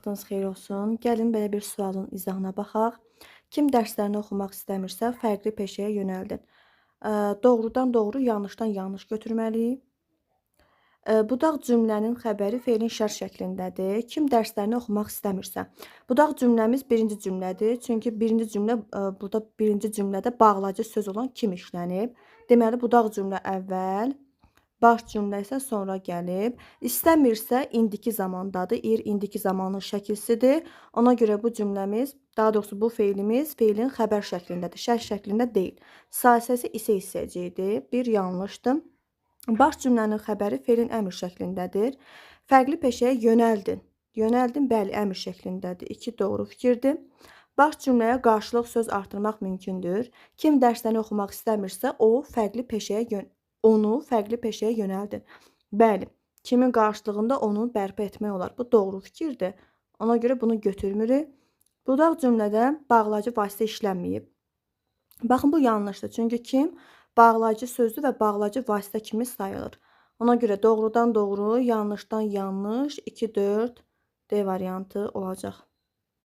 Vaxtınız xeyir olsun. Gəlin belə bir sualın izahına baxaq. Kim dərslərini oxumaq istəmirsə, fərqli peşəyə yönəldin. Doğrudan doğru, yanlışdan yanlış götürməliyik. Budaq cümlənin xəbəri feilin şər şəklindədir. Kim dərslərini oxumaq istəmirsə. Budaq cümləmiz birinci cümlədir. Çünki birinci cümlə burada birinci cümlədə bağlacı söz olan kim işlənib. Deməli, budaq cümlə əvvəl, baş cümlə isə sonra gəlib. İstəmirsə indiki zamandadır. İndiki zamanın şəkilsidir. Ona görə bu cümləmiz, daha doğrusu bu feilimiz feilin xəbər şəklindədir. Şər şəklində deyil. Sahəsi isə hissəcidir. Bir yanlışdır. Baş cümlənin xəbəri feilin əmr şəklindədir. Fərqli peşəyə yönəldin. Yönəldin, bəli, əmr şəklindədir. 2 doğru fikirdir. Baş cümləyə qarşılıq söz artırmaq mümkündür. Kim dərslərini oxumaq istəmirsə, onu fərqli peşəyə yönəldin. Bəli, kimin qarşılığında onu bərpa etmək olar. Bu doğru fikirdir. Ona görə bunu götürmürük. Budaq cümlədə bağlacı vasitə işlənməyib. Baxın, bu yanlışdır. Çünki kim bağlacı sözdür və bağlacı vasitə kimi sayılır. Ona görə doğrudan doğru, yanlışdan yanlış, 2, 4 D variantı olacaq.